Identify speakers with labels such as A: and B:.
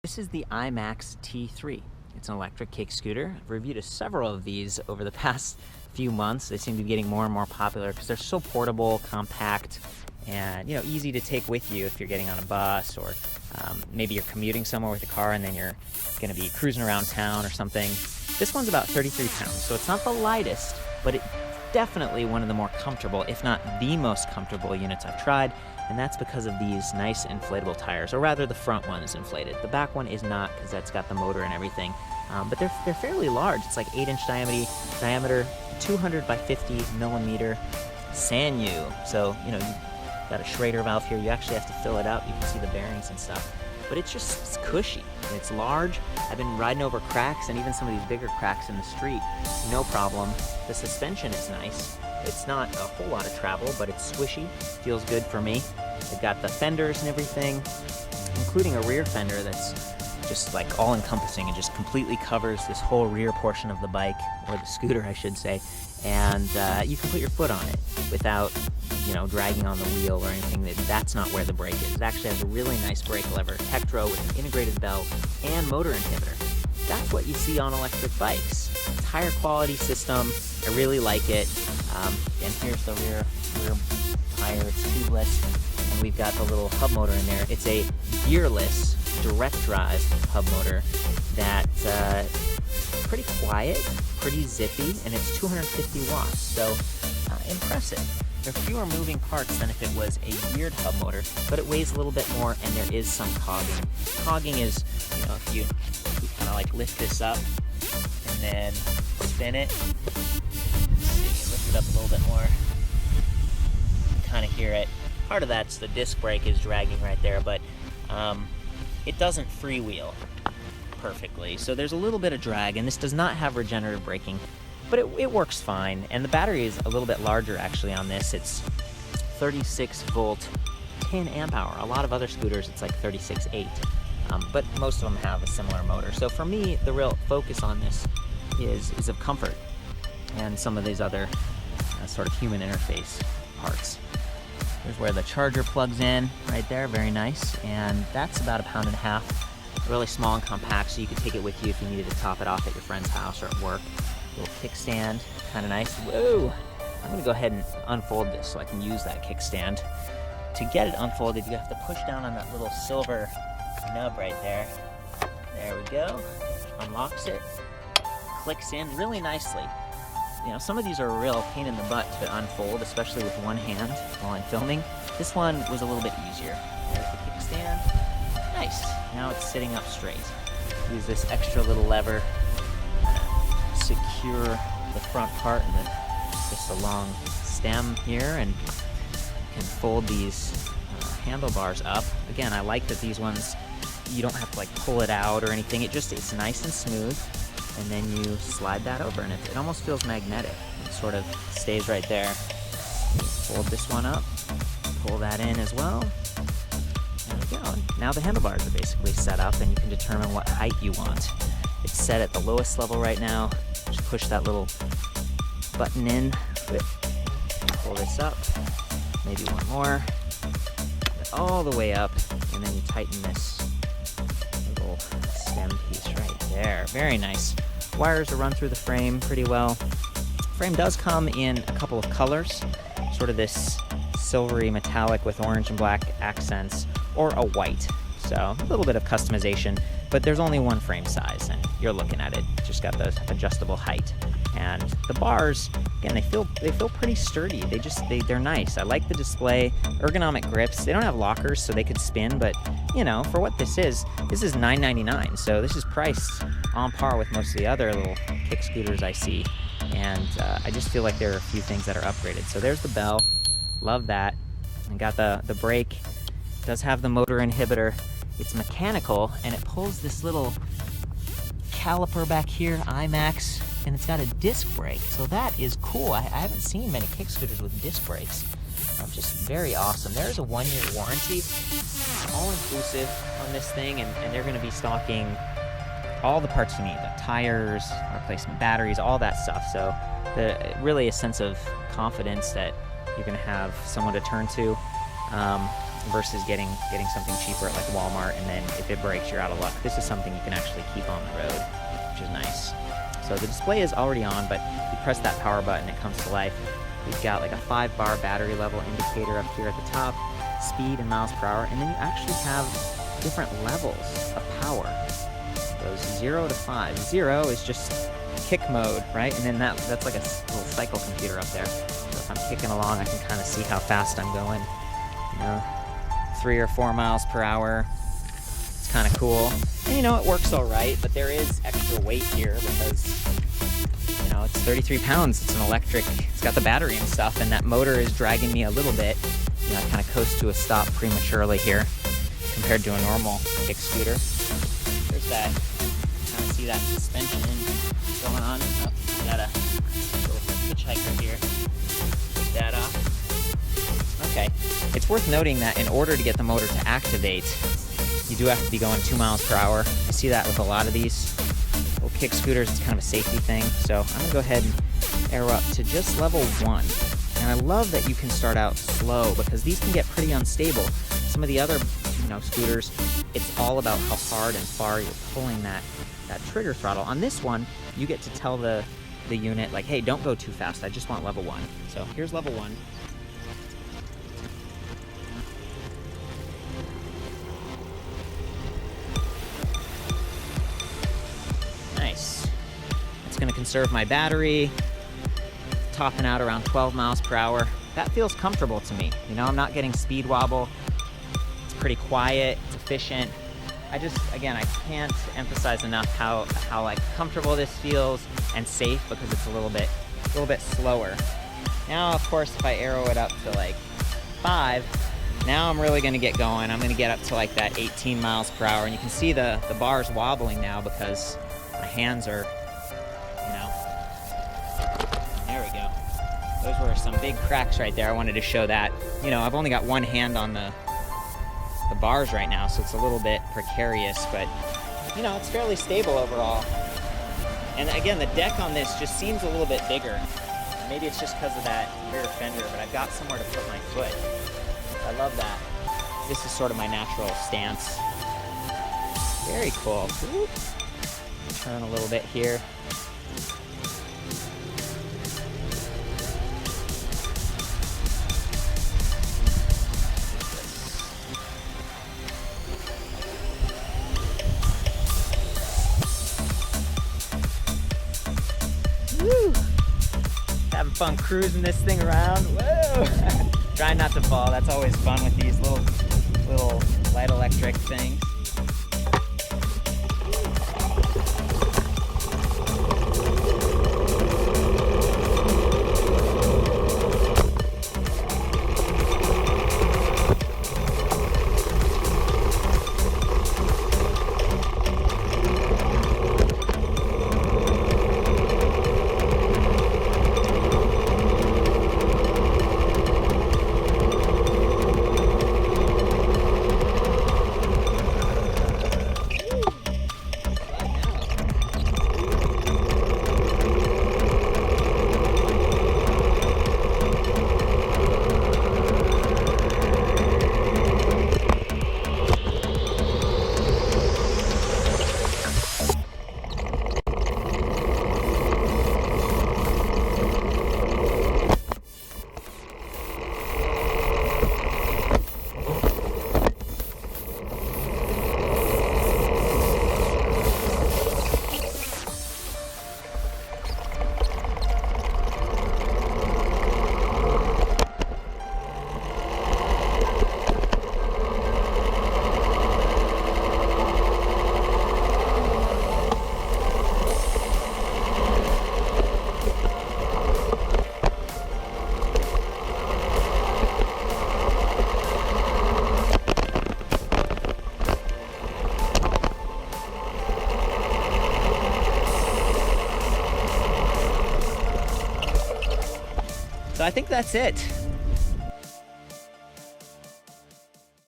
A: This is the IMAX T3. It's an electric kick scooter. I've reviewed several of these over the past few months. They seem to be getting more and more popular because they're so portable, compact, and easy to take with you if you're getting on a bus or maybe you're commuting somewhere with a car and then you're going to be cruising around town or something. This one's about 33 pounds, so it's not the lightest, but it's definitely one of the more comfortable, if not the most comfortable units I've tried, and that's because of these nice inflatable tires, or rather the front one is inflated. The back one is not because that's got the motor and everything, but they're fairly large. It's like 8-inch diameter, 200 by 50 millimeter sinew. So, you've got a Schrader valve here. You actually have to fill it up. You can see the bearings and stuff. But it's cushy, and it's large. I've been riding over cracks and even some of these bigger cracks in the street, no problem. The suspension is nice. It's not a whole lot of travel, but it's squishy, feels good for me. They've got the fenders and everything, including a rear fender that's just like all-encompassing and just completely covers this whole rear portion of the bike, or the scooter I should say, and you can put your foot on it without dragging on the wheel or anything. That's not where the brake is. It actually has a really nice brake lever, Tektro with an integrated belt and motor inhibitor. That's what you see on electric bikes. It's a higher quality system. I really like it. And here's the rear tire. It's tubeless, and we've got the little hub motor in there. It's a gearless direct drive hub motor that's pretty quiet, pretty zippy, and it's 250 watts. So impressive. There are fewer moving parts than if it was a geared hub motor, but it weighs a little bit more, and there is some cogging. Cogging is, if you kind of like lift this up and then spin it. Let's see, lift it up a little bit more. You kind of hear it. Part of that's the disc brake is dragging right there, but it doesn't freewheel perfectly. So there's a little bit of drag, and this does not have regenerative braking. But it works fine, and the battery is a little bit larger actually on this. It's 36 volt, 10 amp hour. A lot of other scooters it's like 36.8, but most of them have a similar motor. So for me, the real focus on this is of comfort and some of these other sort of human interface parts. Here's where the charger plugs in right there, very nice, and that's about 1.5 pounds. Really small and compact, so you could take it with you if you needed to top it off at your friend's house or at work. Little kickstand, kind of nice. Whoa! I'm gonna go ahead and unfold this so I can use that kickstand. To get it unfolded, you have to push down on that little silver nub right there. There we go. Unlocks it, clicks in really nicely. Some of these are a real pain in the butt to unfold, especially with one hand while I'm filming. This one was a little bit easier. There's the kickstand. Nice. Now it's sitting up straight. Use this extra little lever. Secure the front part and just a long stem here, and you can fold these handlebars up. Again, I like that these ones, you don't have to like pull it out or anything. It's nice and smooth, and then you slide that over, and it almost feels magnetic. It sort of stays right there. You fold this one up, pull that in as well. There we go. And now the handlebars are basically set up, and you can determine what height you want. It's set at the lowest level right now. Just push that little button in, pull this up, maybe one more, all the way up, and then you tighten this little stem piece right there. Very nice. Wires are run through the frame pretty well. Frame does come in a couple of colors, sort of this silvery metallic with orange and black accents, or a white. So a little bit of customization, but there's only one frame size, and you're looking at it. Just got the adjustable height, and the bars, again, they feel pretty sturdy. They're nice. I like the display, ergonomic grips. They don't have lockers, so they could spin, but for what this is $9.99. So this is priced on par with most of the other little kick scooters I see, and I just feel like there are a few things that are upgraded. So there's the bell, love that, and got the brake. Does have the motor inhibitor. It's mechanical, and it pulls this little caliper back here, IMAX, and it's got a disc brake, so that is cool. I haven't seen many kick scooters with disc brakes. Just very awesome. There's a 1-year warranty, all-inclusive on this thing, and they're going to be stocking all the parts you need, the tires, replacement batteries, all that stuff. So really a sense of confidence that you're going to have someone to turn to. versus getting something cheaper at like Walmart, and then if it breaks, you're out of luck. This is something you can actually keep on the road, which is nice. So the display is already on, but you press that power button, it comes to life. We've got like a 5-bar battery level indicator up here at the top, speed in miles per hour, and then you actually have different levels of power. It goes 0 to 5. 0 is just kick mode, right? And then that's like a little cycle computer up there. So if I'm kicking along, I can kind of see how fast I'm going. 3 or 4 miles per hour. It's kind of cool. And it works all right, but there is extra weight here because, it's 33 pounds. It's an electric, it's got the battery and stuff, and that motor is dragging me a little bit. I kind of coast to a stop prematurely here compared to a normal kick scooter. There's that, kind of see that suspension going on. Oh, got a little hitchhiker here. Take that off. Okay. It's worth noting that in order to get the motor to activate, you do have to be going 2 miles per hour. I see that with a lot of these little kick scooters. It's kind of a safety thing. So I'm gonna go ahead and arrow up to just level 1. And I love that you can start out slow because these can get pretty unstable. Some of the other, scooters, it's all about how hard and far you're pulling that trigger throttle. On this one, you get to tell the unit, like, hey, don't go too fast. I just want level 1. So here's level 1. Nice. It's going to conserve my battery. Topping out around 12 miles per hour. That feels comfortable to me. I'm not getting speed wobble. It's pretty quiet, it's efficient. I can't emphasize enough how like comfortable this feels and safe because it's a little bit slower. Now, of course, if I arrow it up to like 5, now I'm really gonna get going. I'm gonna get up to like that 18 miles per hour, and you can see the bars wobbling now because my hands are, there we go. Those were some big cracks right there. I wanted to show that. I've only got one hand on the bars right now, so it's a little bit precarious, but it's fairly stable overall. And again, the deck on this just seems a little bit bigger. Maybe it's just because of that rear fender, but I've got somewhere to put my foot. I love that. This is sort of my natural stance. Very cool. Whoop. Turn a little bit here. Woo! Having fun cruising this thing around. Whoa! Trying not to fall. That's always fun with these little light electric things. So I think that's it.